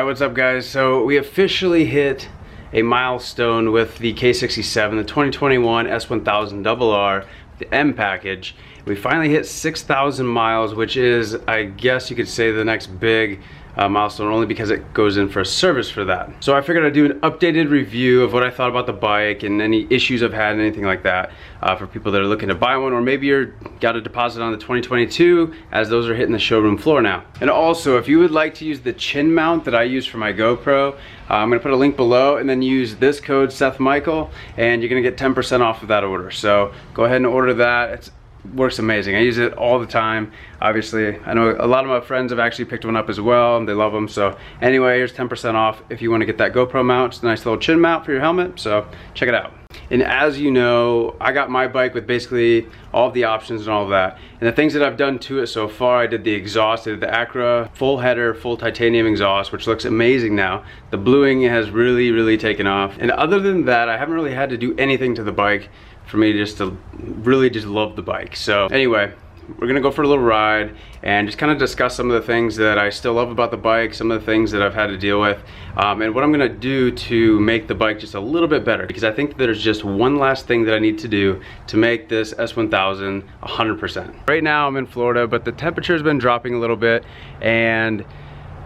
Alright, what's up guys? So we officially hit a milestone with the K67, the 2021 S1000rr, the M package. We finally hit 6,000 miles, which is, I guess you could say, the next big milestone, only because it goes in for a service for that. So I figured I'd do an updated review of what I thought about the bike and any issues I've had and anything like that for people that are looking to buy one, or maybe you're got a deposit on the 2022, as those are hitting the showroom floor now. And also, if you would like to use the chin mount that I use for my GoPro, I'm gonna put a link below, and then use this code SethMichael, and you're gonna get 10% off of that order. So go ahead and order that. Works amazing. I use it all the time. Obviously, I know a lot of my friends have actually picked one up as well, and they love them. So anyway, here's 10% off if you want to get that GoPro mount. It's a nice little chin mount for your helmet, so check it out. And as you know, I got my bike with basically all of the options and all of that. And the things that I've done to it so far, I did the exhaust, I did the Acura full header, full titanium exhaust, which looks amazing now. The bluing has really taken off. And other than that, I haven't really had to do anything to the bike for me just to really just love the bike. So anyway, we're gonna go for a little ride and just kind of discuss some of the things that I still love about the bike, some of the things that I've had to deal with, and what I'm gonna do to make the bike just a little bit better, because I think there's just one last thing that I need to do to make this S1000 100%. Right now I'm in Florida, but the temperature has been dropping a little bit, and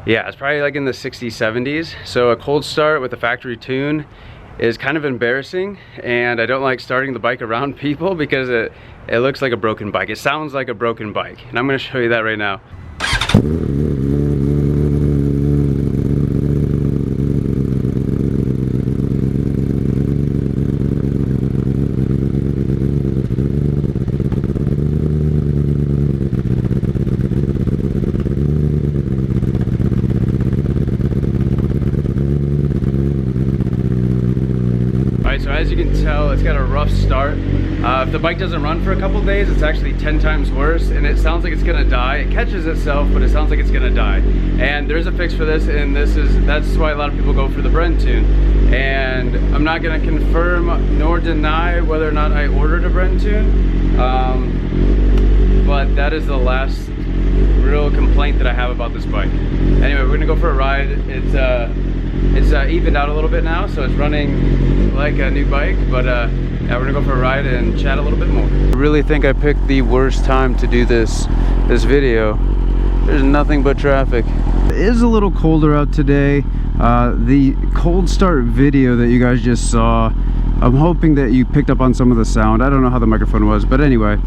yeah, it's probably like in the 60s, 70s. So a cold start with a factory tune is kind of embarrassing, and I don't like starting the bike around people because it looks like a broken bike. It sounds like a broken bike, and I'm going to show you that right now. So as you can tell, it's got a rough start. If the bike doesn't run for a couple days, it's actually 10 times worse, and it sounds like it's gonna die. It catches itself, but it sounds like it's gonna die. And there's a fix for this, and that's why a lot of people go for the brentune. And I'm not gonna confirm nor deny whether or not I ordered a brentune, but that is the last real complaint that I have about this bike. Anyway, we're gonna go for a ride. It's evened out a little bit now, so it's running like a new bike, but yeah, we're gonna go for a ride and chat a little bit more. I really think I picked the worst time to do this video. There's nothing but traffic. It is a little colder out today. The cold start video that you guys just saw, I'm hoping that you picked up on some of the sound. I don't know how the microphone was, but anyway,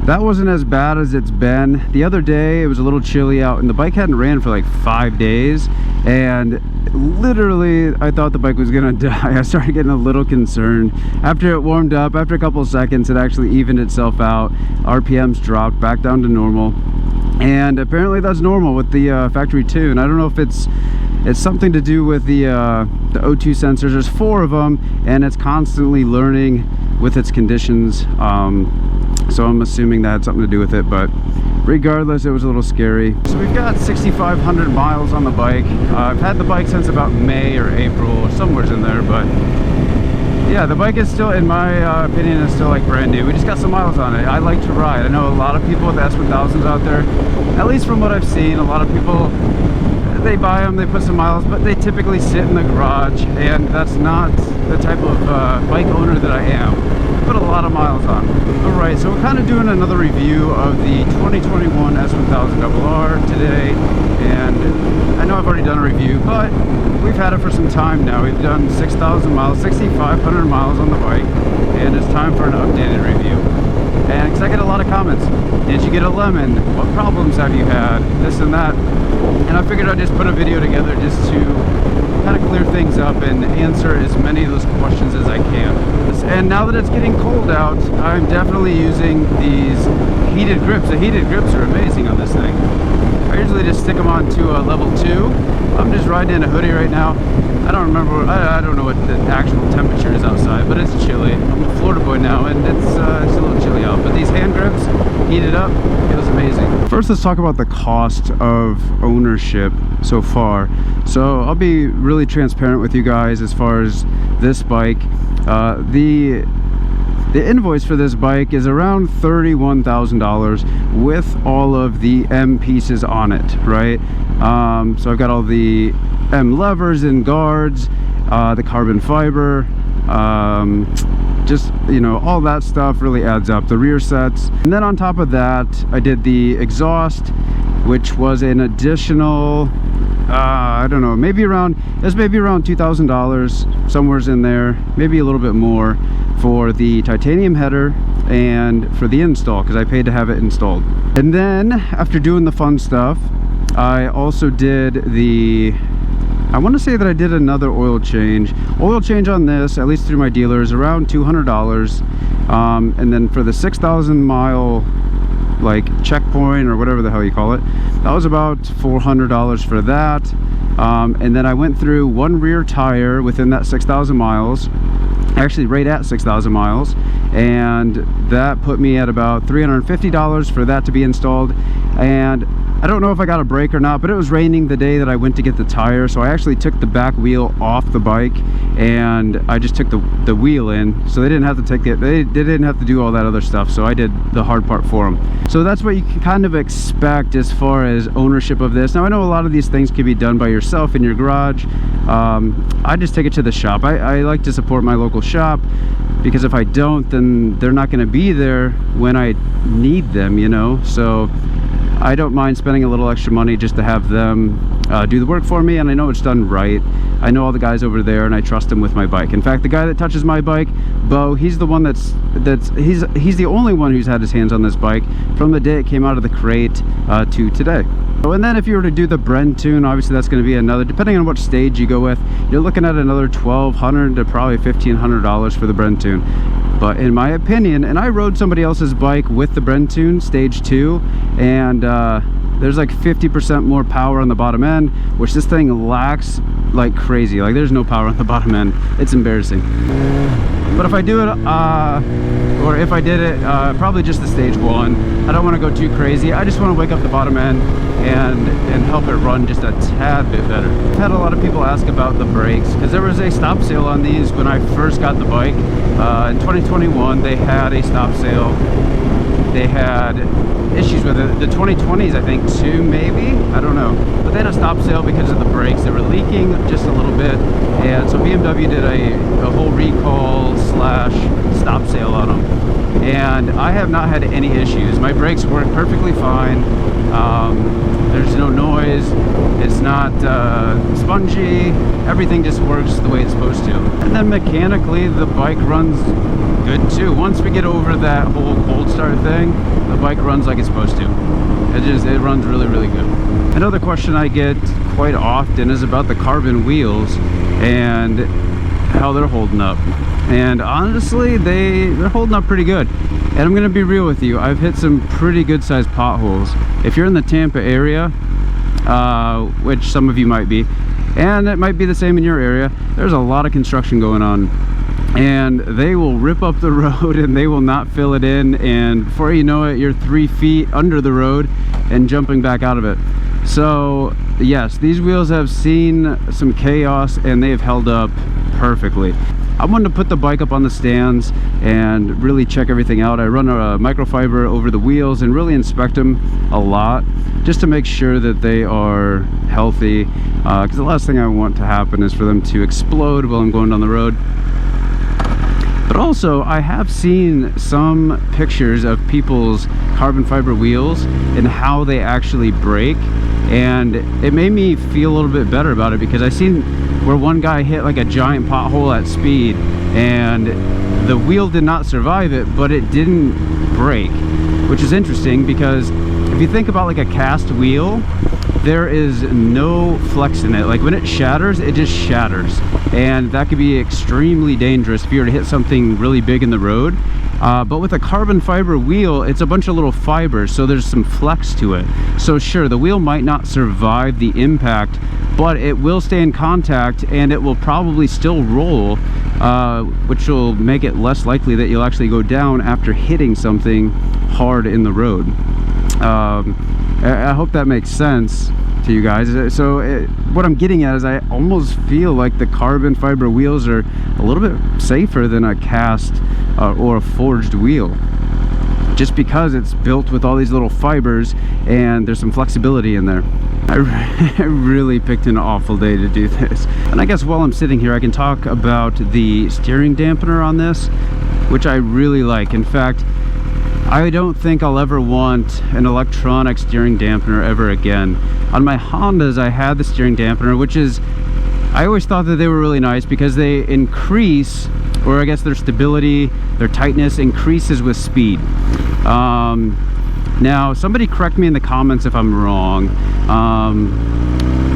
that wasn't as bad as it's been. The other day it was a little chilly out, and the bike hadn't ran for like 5 days, and literally I thought the bike was gonna die. I started getting a little concerned. After it warmed up, after a couple of seconds, it actually evened itself out. RPMs dropped back down to normal, and apparently that's normal with the factory tune. I don't know if it's something to do with the O2 sensors. There's 4 of them, and it's constantly learning with its conditions. So I'm assuming that had something to do with it, but regardless, it was a little scary. So we've got 6,500 miles on the bike. I've had the bike since about May or April, or somewhere in there, but yeah, the bike is still, in my opinion, is still like brand new. We just got some miles on it. I like to ride. I know a lot of people with S1000s out there, at least from what I've seen, a lot of people, they buy them, they put some miles, but they typically sit in the garage, and that's not the type of bike owner that I am. Put a lot of miles on. Alright, so we're kind of doing another review of the 2021 S1000rr today, and I know I've already done a review, but we've had it for some time now. We've done 6,000 miles, 6,500 miles on the bike, and it's time for an updated review. And because I get a lot of comments, did you get a lemon? What problems have you had? This and that. And I figured I'd just put a video together just to kind of clear things up and answer as many of those questions as I can. And now that it's getting cold out, I'm definitely using these heated grips. The heated grips are amazing on this thing. I usually just stick them on to a level 2. I'm just riding in a hoodie right now. I don't remember, I don't know what the actual temperature is outside, but it's chilly. I'm a Florida boy now, and it's a little chilly out. But these hand grips, heated up, feels amazing. First, let's talk about the cost of ownership so far. So I'll be really transparent with you guys as far as this bike. The invoice for this bike is around $31,000 with all of the M pieces on it, right? So I've got all the levers and guards, the carbon fiber, just, you know, all that stuff really adds up. The rear sets, and then on top of that I did the exhaust, which was an additional I don't know, maybe around $2,000, somewhere's in there, maybe a little bit more, for the titanium header and for the install, because I paid to have it installed. And then after doing the fun stuff, I also did I want to say that I did another oil change on this, at least through my dealer, is around $200. And then for the 6,000 mile like checkpoint or whatever the hell you call it, that was about $400 for that. And then I went through one rear tire within that 6,000 miles, actually right at 6,000 miles, and that put me at about $350 for that to be installed. And I don't know if I got a brake or not, but it was raining the day that I went to get the tire, so I actually took the back wheel off the bike and I just took the wheel in, so they didn't have to take it, they didn't have to do all that other stuff, so I did the hard part for them. So that's what you can kind of expect as far as ownership of this. Now I know a lot of these things can be done by yourself in your garage. I just take it to the shop. I like to support my local shop, because if I don't, then they're not going to be there when I need them, you know. So I don't mind spending a little extra money just to have them do the work for me, and I know it's done right. I know all the guys over there and I trust them with my bike. In fact, the guy that touches my bike, Bo, he's the one he's the only one who's had his hands on this bike from the day it came out of the crate to today. Oh, and then if you were to do the brentune, obviously that's going to be another, depending on what stage you go with, you're looking at another $1,200 to probably $1,500 for the brentune. But in my opinion, and I rode somebody else's bike with the brentune stage 2, and there's like 50% more power on the bottom end, which this thing lacks like crazy. Like there's no power on the bottom end. It's embarrassing. But if I do it, or if I did it, probably just the stage 1. I don't want to go too crazy. I just want to wake up the bottom end and help it run just a tad bit better. I've had a lot of people ask about the brakes, because there was a stop sale on these when I first got the bike. In 2021, they had a stop sale. They had issues with it. The 2020s, I think, too, maybe, I don't know, but they had a stop sale because of the brakes. They were leaking just a little bit, and so BMW did a whole recall / stop sale on them, and I have not had any issues. My brakes work perfectly fine. There's no noise, it's not spongy, everything just works the way it's supposed to. And then mechanically the bike runs good too. Once we get over that whole cold start thing, the bike runs like it's supposed to. It runs really, really good. Another question I get quite often is about the carbon wheels and how they're holding up. And honestly, they're holding up pretty good. And I'm gonna be real with you, I've hit some pretty good sized potholes. If you're in the Tampa area, which some of you might be, and it might be the same in your area, there's a lot of construction going on, and they will rip up the road and they will not fill it in, and before you know it, you're 3 feet under the road and jumping back out of it. So yes, these wheels have seen some chaos and they have held up perfectly. I wanted to put the bike up on the stands and really check everything out. I run a microfiber over the wheels and really inspect them a lot, just to make sure that they are healthy, because the last thing I want to happen is for them to explode while I'm going down the road. But also, I have seen some pictures of people's carbon fiber wheels and how they actually brake, and it made me feel a little bit better about it, because I seen where one guy hit like a giant pothole at speed and the wheel did not survive it, but it didn't break, which is interesting, because if you think about like a cast wheel, there is no flex in it. Like when it shatters, it just shatters, and that could be extremely dangerous if you were to hit something really big in the road. But with a carbon fiber wheel, it's a bunch of little fibers, so there's some flex to it. So sure, the wheel might not survive the impact, but it will stay in contact and it will probably still roll, which will make it less likely that you'll actually go down after hitting something hard in the road. I hope that makes sense to you guys. So what I'm getting at is I almost feel like the carbon fiber wheels are a little bit safer than a cast or a forged wheel. just because it's built with all these little fibers and there's some flexibility in there. I really picked an awful day to do this. And I guess while I'm sitting here, I can talk about the steering dampener on this, which I really like. In fact, I don't think I'll ever want an electronic steering dampener ever again. On my Hondas, I had the steering dampener, which is, I always thought that they were really nice because they increase, or I guess their stability, their tightness increases with speed. Now, somebody correct me in the comments if I'm wrong,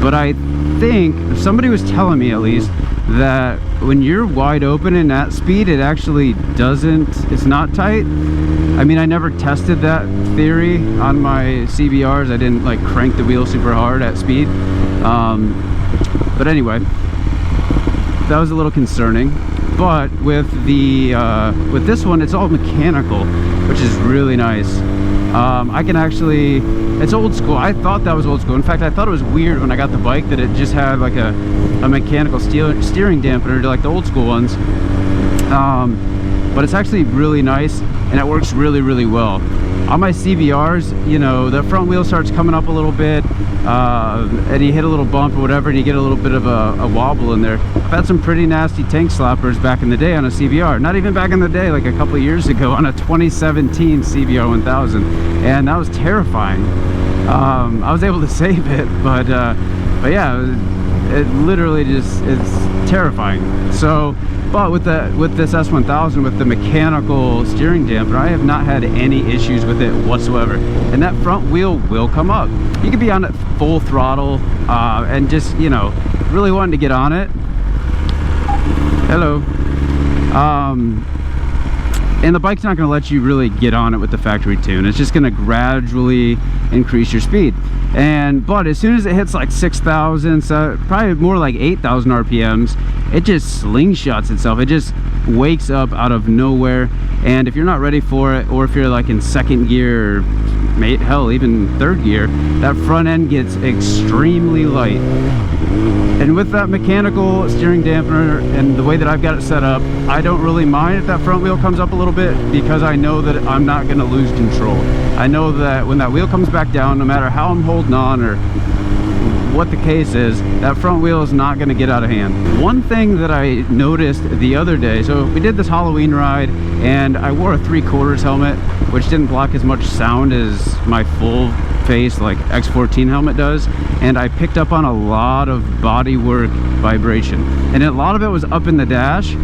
but I think somebody was telling me at least that when you're wide open in that speed, it actually doesn't, it's not tight. I mean, I never tested that theory on my CBRs. I didn't like crank the wheel super hard at speed. But anyway, that was a little concerning. But with the with this one, it's all mechanical, which is really nice. I can actually, it's old school. I thought that was old school. In fact, I thought it was weird when I got the bike that it just had like a mechanical steering dampener like the old school ones. But it's actually really nice and it works really, really well. On my CBRs, you know, the front wheel starts coming up a little bit, and you hit a little bump or whatever, and you get a little bit of a wobble in there. I've had some pretty nasty tank slappers back in the day on a CBR. Not even back in the day, like a couple of years ago on a 2017 CBR 1000, and that was terrifying. I was able to save it, but yeah, it literally just, it's terrifying. So, but with this S1000 with the mechanical steering dampener, I have not had any issues with it whatsoever. And that front wheel will come up. You could be on it full throttle and just, you know, really wanting to get on it. Hello. And the bike's not going to let you really get on it with the factory tune. It's just going to gradually increase your speed. But as soon as it hits like 6,000, so probably more like 8,000 RPMs, it just slingshots itself. It just wakes up out of nowhere. And if you're not ready for it, or if you're like in second gear, or hell, even third gear, that front end gets extremely light. And with that mechanical steering dampener and the way that I've got it set up, I don't really mind if that front wheel comes up a little bit, because I know that I'm not going to lose control. I know that when that wheel comes back down, no matter how I'm holding on or what the case is, that front wheel is not going to get out of hand. One thing that I noticed the other day, so we did this Halloween ride and I wore a 3/4 helmet, which didn't block as much sound as my full face like X14 helmet does, and I picked up on a lot of bodywork vibration, and a lot of it was up in the dash,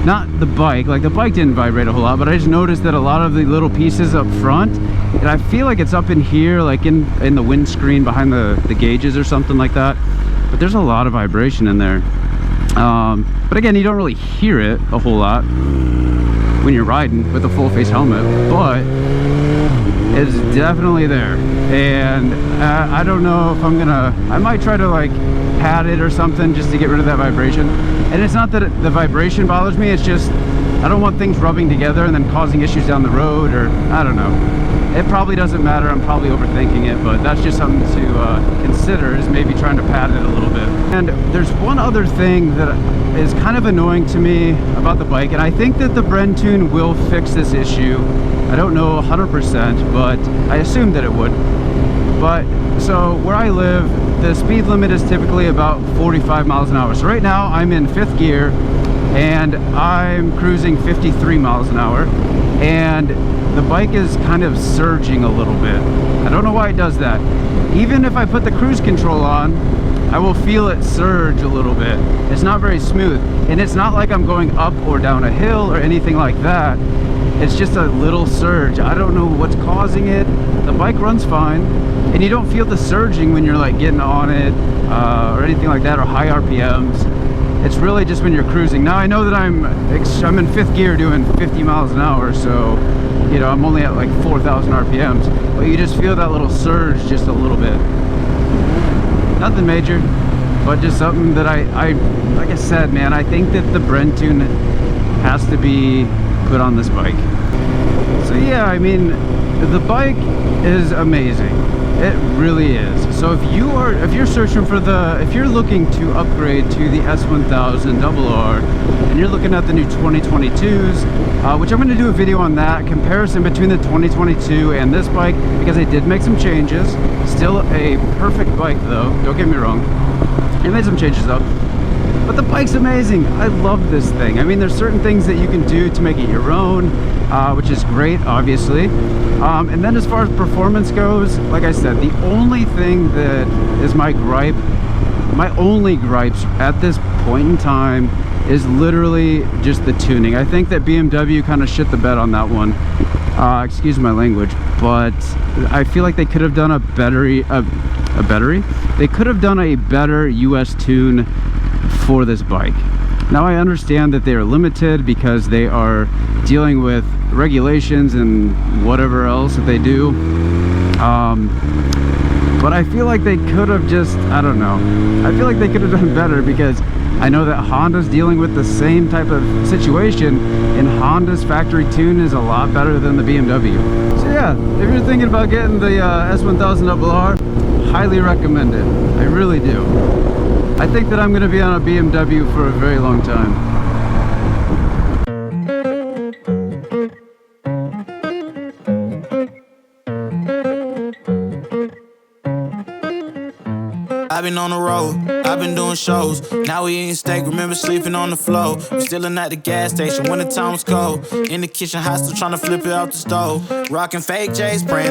not the bike. Like the bike didn't vibrate a whole lot, but I just noticed that a lot of the little pieces up front, and I feel like it's up in here, like in the windscreen behind the gauges or something like that. But there's a lot of vibration in there. But again, you don't really hear it a whole lot when you're riding with a full face helmet, but it's definitely there. And I don't know if I might try to like pad it or something just to get rid of that vibration. And it's not that the vibration bothers me, it's just I don't want things rubbing together and then causing issues down the road, or I don't know. It probably doesn't matter, I'm probably overthinking it, but that's just something to consider, is maybe trying to pad it a little bit. And there's one other thing that is kind of annoying to me about the bike, and I think that the brentune will fix this issue. I don't know 100%, but I assume that it would. But so where I live, the speed limit is typically about 45 miles an hour. So right now I'm in 5th gear and I'm cruising 53 miles an hour, and the bike is kind of surging a little bit. I don't know why it does that. Even if I put the cruise control on, I will feel it surge a little bit. It's not very smooth, and it's not like I'm going up or down a hill or anything like that. It's just a little surge. I don't know what's causing it. The bike runs fine, and you don't feel the surging when you're like getting on it or anything like that, or high RPMs. It's really just when you're cruising. Now I know that I'm in 5th gear doing 50 miles an hour, so you know I'm only at like 4,000 RPMs, but you just feel that little surge just a little bit. Nothing major, but just something that I like I said, man, I think that the brentune has to be put on this bike. So yeah, I mean, the bike is amazing. It really is. So if you're searching for if you're looking to upgrade to the S1000rr and you're looking at the new 2022s, which I'm going to do a video on that, comparison between the 2022 and this bike, because they did make some changes. Still a perfect bike though, don't get me wrong. They made some changes though. But the bike's amazing. I love this thing. I mean, there's certain things that you can do to make it your own, which is great, obviously. And then as far as performance goes, like I said, the only thing that is my only gripes at this point in time is literally just the tuning. I think that BMW kind of shit the bed on that one. Excuse my language, but I feel like they could have done a battery. They could have done a better US tune for this bike. Now I understand that they are limited because they are dealing with regulations and whatever else that they do. But I feel like they could have just, I don't know. I feel like they could have done better, because I know that Honda's dealing with the same type of situation, and Honda's factory tune is a lot better than the BMW. So yeah, if you're thinking about getting the S1000rr, highly recommend it. I really do. I think that I'm going to be on a BMW for a very long time. I've been on the road, I've been doing shows. Now we eating steak, remember sleeping on the floor. We stillin' at the gas station when the time was cold. In the kitchen, hot still trying to flip it out the stove. Rockin' fake J's, praying